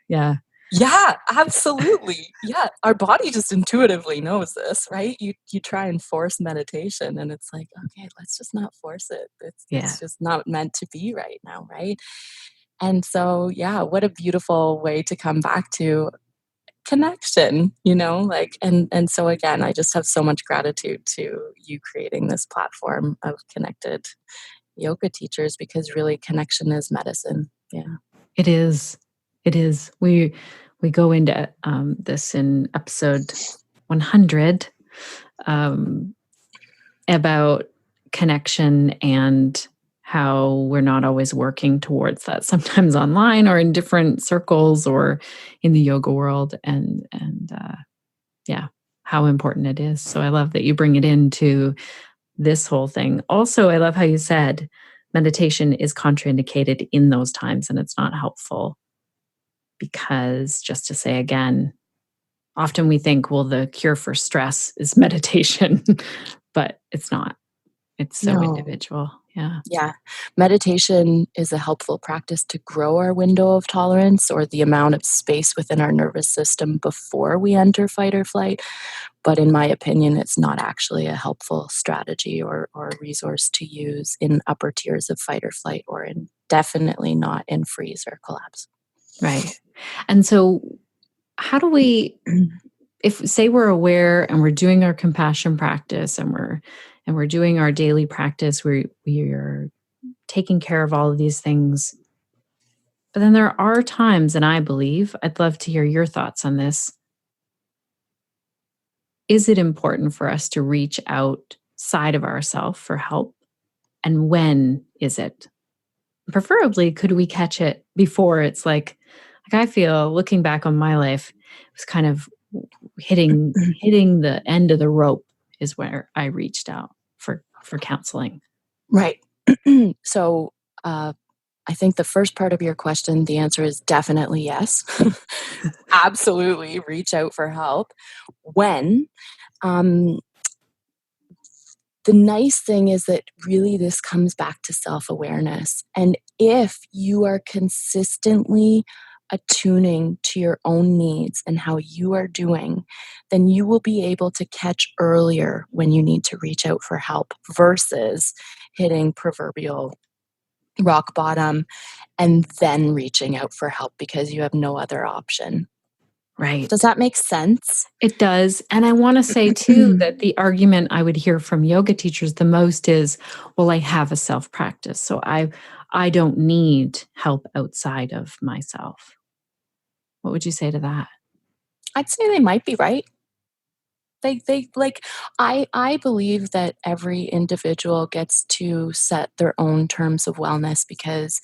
Yeah. Yeah, absolutely. Yeah, our body just intuitively knows this, right? You try and force meditation, and it's like, okay, let's just not force it. Yeah. It's just not meant to be right now, right? And so, yeah, what a beautiful way to come back to connection, like, and so again, I just have so much gratitude to you creating this platform of connected yoga teachers, because really connection is medicine. Yeah. It is. It is. We go into this in episode 100 about connection and how we're not always working towards that, sometimes online or in different circles or in the yoga world, and yeah, how important it is. So I love that you bring it into this whole thing. Also, I love how you said meditation is contraindicated in those times and it's not helpful, because just to say again, often we think, well, the cure for stress is meditation, but it's not. It's so No. individual. Yeah. Yeah. Meditation is a helpful practice to grow our window of tolerance, or the amount of space within our nervous system before we enter fight or flight. But in my opinion, it's not actually a helpful strategy or resource to use in upper tiers of fight or flight, or definitely not in freeze or collapse. Right. And so how do we, if say we're aware and we're doing our compassion practice and we're doing our daily practice, we're taking care of all of these things. But then there are times, and I believe, I'd love to hear your thoughts on this. Is it important for us to reach outside of ourselves for help? And when is it? Preferably, could we catch it before it's like I feel looking back on my life, it was kind of hitting the end of the rope is where I reached out for counseling. Right. So, I think the first part of your question, the answer is definitely yes. Absolutely reach out for help. When? Um, the nice thing is that really this comes back to self-awareness. And if you are consistently attuning to your own needs and how you are doing, then you will be able to catch earlier when you need to reach out for help, versus hitting proverbial rock bottom and then reaching out for help because you have no other option. Right. Does that make sense? It does. And I want to say too that the argument I would hear from yoga teachers the most is, well, I have a self practice, so I don't need help outside of myself. What would you say to that? I'd say they might be right. They like, I believe that every individual gets to set their own terms of wellness, because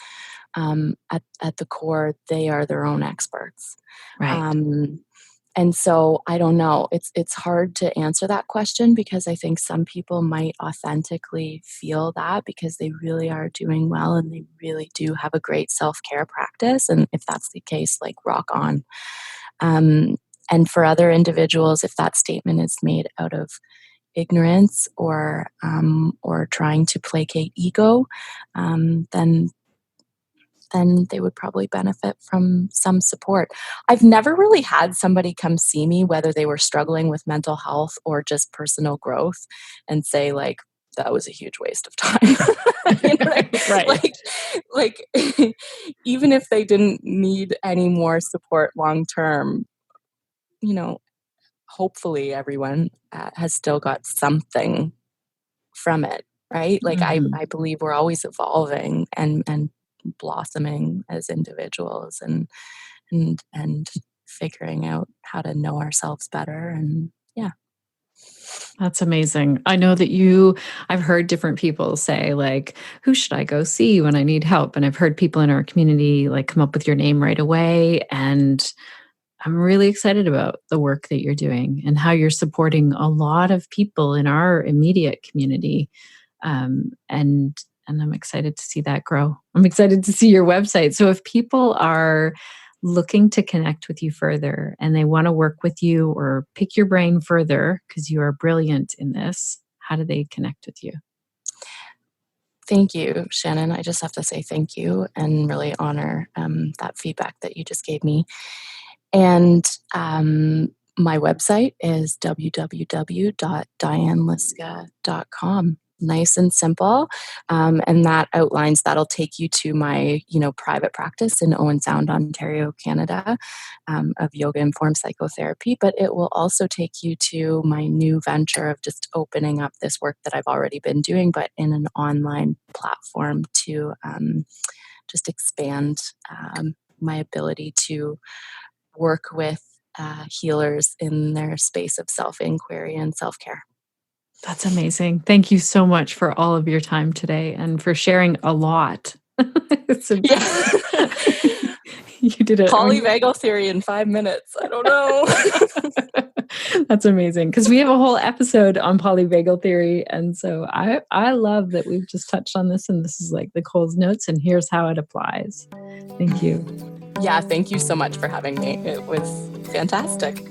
at the core, they are their own experts. Right. And so I don't know. It's hard to answer that question, because I think some people might authentically feel that because they really are doing well and they really do have a great self-care practice. And if that's the case, like, rock on. And for other individuals, if that statement is made out of ignorance or trying to placate ego, then they would probably benefit from some support. I've never really had somebody come see me, whether they were struggling with mental health or just personal growth, and say, like, that was a huge waste of time. You know what I mean? Right. Like, even if they didn't need any more support long term, hopefully everyone has still got something from it, right? Like, Mhm. I believe we're always evolving and blossoming as individuals, and figuring out how to know ourselves better, and yeah. That's amazing. I know that I've heard different people say, like, who should I go see when I need help? And I've heard people in our community like come up with your name right away. And I'm really excited about the work that you're doing and how you're supporting a lot of people in our immediate community. And I'm excited to see that grow. I'm excited to see your website. So if people are looking to connect with you further and they want to work with you or pick your brain further because you are brilliant in this, how do they connect with you? Thank you, Shannon. I just have to say thank you and really honor that feedback that you just gave me. And my website is www.dianeliska.com. Nice and simple. And that'll take you to my, private practice in Owen Sound, Ontario, Canada, of yoga-informed psychotherapy. But it will also take you to my new venture of just opening up this work that I've already been doing, but in an online platform to just expand my ability to work with healers in their space of self-inquiry and self-care. That's amazing. Thank you so much for all of your time today and for sharing a lot. Yeah. You did it. Polyvagal theory in 5 minutes. I don't know. That's amazing because we have a whole episode on polyvagal theory. And so I love that we've just touched on this and this is like the Cole's notes and here's how it applies. Thank you. Yeah, thank you so much for having me. It was fantastic.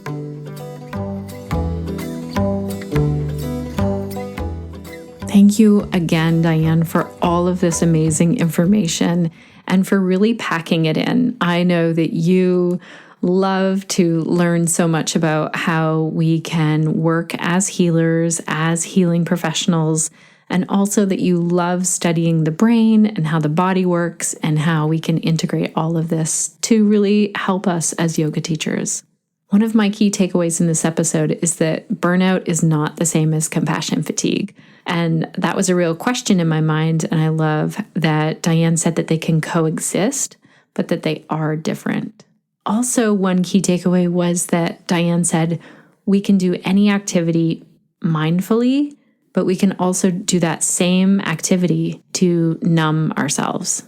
Thank you again, Diane, for all of this amazing information and for really packing it in. I know that you love to learn so much about how we can work as healers, as healing professionals, and also that you love studying the brain and how the body works and how we can integrate all of this to really help us as yoga teachers. One of my key takeaways in this episode is that burnout is not the same as compassion fatigue. And that was a real question in my mind. And I love that Diane said that they can coexist, but that they are different. Also, one key takeaway was that Diane said we can do any activity mindfully, but we can also do that same activity to numb ourselves.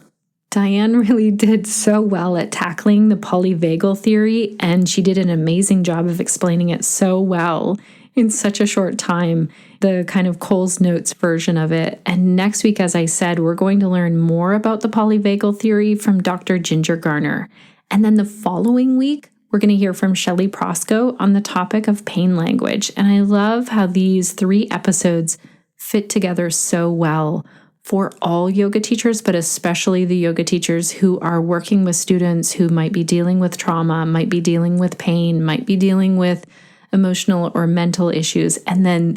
Diane really did so well at tackling the polyvagal theory, and she did an amazing job of explaining it so well in such a short time, the kind of Cole's Notes version of it. And next week, as I said, we're going to learn more about the polyvagal theory from Dr. Ginger Garner. And then the following week, we're going to hear from Shelley Prosco on the topic of pain language. And I love how these 3 episodes fit together so well for all yoga teachers, but especially the yoga teachers who are working with students who might be dealing with trauma, might be dealing with pain, might be dealing with emotional or mental issues. And then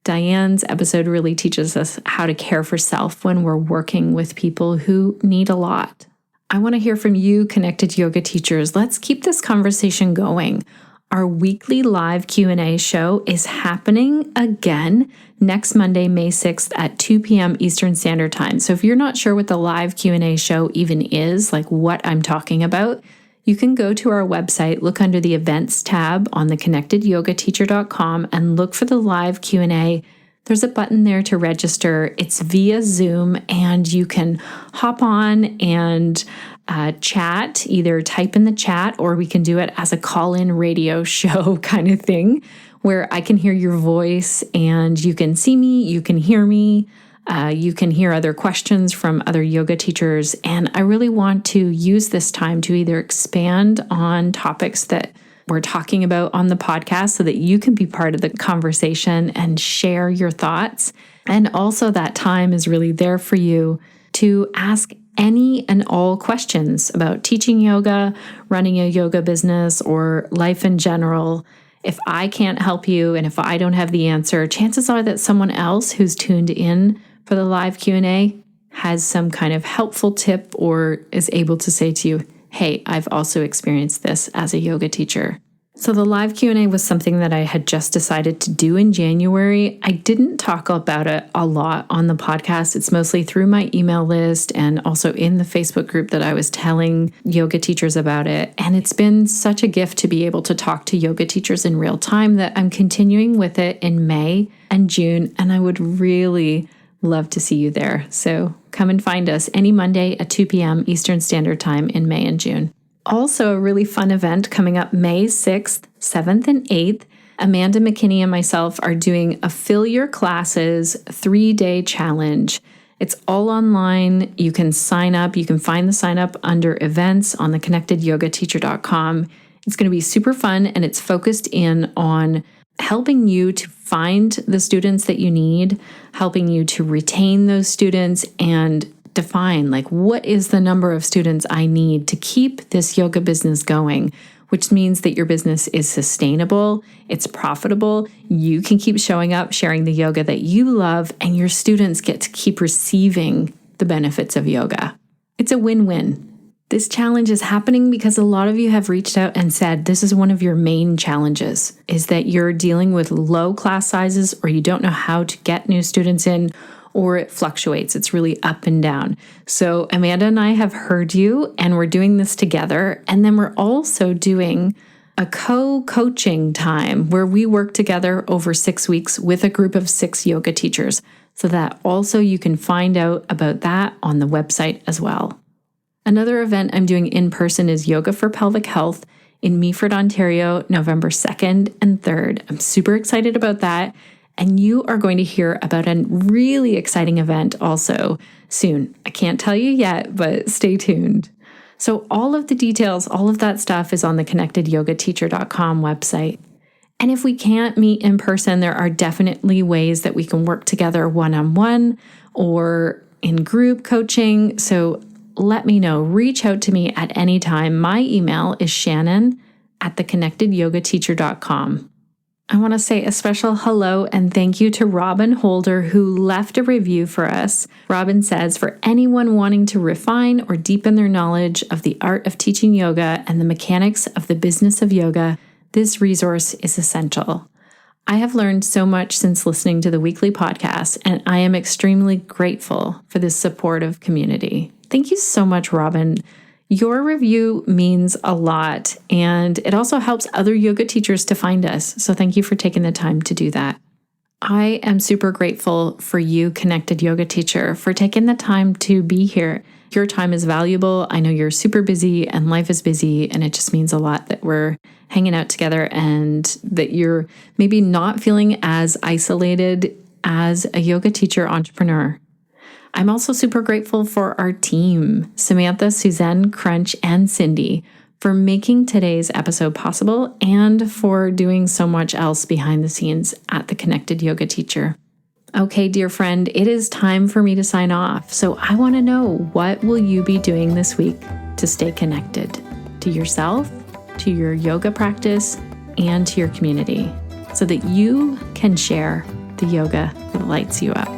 Diane's episode really teaches us how to care for self when we're working with people who need a lot. I want to hear from you, connected yoga teachers. Let's keep this conversation going. Our weekly live Q&A show is happening again next Monday, May 6th at 2 p.m. Eastern Standard Time. So if you're not sure what the live Q&A show even is, like what I'm talking about, you can go to our website, look under the events tab on theconnectedyogateacher.com and look for the live Q&A. There's a button there to register. It's via Zoom and you can hop on and chat, either type in the chat or we can do it as a call-in radio show kind of thing where I can hear your voice and you can see me, you can hear me, you can hear other questions from other yoga teachers. And I really want to use this time to either expand on topics that we're talking about on the podcast so that you can be part of the conversation and share your thoughts. And also that time is really there for you to ask any and all questions about teaching yoga, running a yoga business, or life in general. If I can't help you and if I don't have the answer, chances are that someone else who's tuned in for the live Q&A has some kind of helpful tip or is able to say to you, hey, I've also experienced this as a yoga teacher. So the live Q&A was something that I had just decided to do in January. I didn't talk about it a lot on the podcast. It's mostly through my email list and also in the Facebook group that I was telling yoga teachers about it. And it's been such a gift to be able to talk to yoga teachers in real time that I'm continuing with it in May and June. And I would really love to see you there. So come and find us any Monday at 2 p.m. Eastern Standard Time in May and June. Also, a really fun event coming up May 6th, 7th, and 8th. Amanda McKinney and myself are doing a Fill Your Classes 3-day challenge. It's all online. You can sign up. You can find the sign up under events on the connectedyogateacher.com. It's going to be super fun, and it's focused in on helping you to find the students that you need, helping you to retain those students, and define what is the number of students I need to keep this yoga business going, which means that your business is sustainable, it's profitable, you can keep showing up, sharing the yoga that you love, and your students get to keep receiving the benefits of yoga. It's a win-win. This challenge is happening because a lot of you have reached out and said this is one of your main challenges, is that you're dealing with low class sizes or you don't know how to get new students in, or it fluctuates. It's really up and down. So Amanda and I have heard you, and we're doing this together. And then we're also doing a co-coaching time where we work together over 6 weeks with a group of 6 yoga teachers. So that also you can find out about that on the website as well. Another event I'm doing in person is Yoga for Pelvic Health in Meaford, Ontario, November 2nd and 3rd. I'm super excited about that. And you are going to hear about a really exciting event also soon. I can't tell you yet, but stay tuned. So all of the details, all of that stuff is on the connectedyogateacher.com website. And if we can't meet in person, there are definitely ways that we can work together one-on-one or in group coaching. So let me know. Reach out to me at any time. My email is shannon@theconnectedyogateacher.com. I want to say a special hello and thank you to Robin Holder, who left a review for us. Robin says, for anyone wanting to refine or deepen their knowledge of the art of teaching yoga and the mechanics of the business of yoga, this resource is essential. I have learned so much since listening to the weekly podcast, and I am extremely grateful for this supportive community. Thank you so much, Robin. Your review means a lot, and it also helps other yoga teachers to find us. So thank you for taking the time to do that. I am super grateful for you, Connected Yoga Teacher, for taking the time to be here. Your time is valuable. I know you're super busy and life is busy, and it just means a lot that we're hanging out together and that you're maybe not feeling as isolated as a yoga teacher entrepreneur. I'm also super grateful for our team, Samantha, Suzanne, Crunch, and Cindy, for making today's episode possible and for doing so much else behind the scenes at the Connected Yoga Teacher. Okay, dear friend, it is time for me to sign off. So I want to know, what will you be doing this week to stay connected to yourself, to your yoga practice, and to your community so that you can share the yoga that lights you up?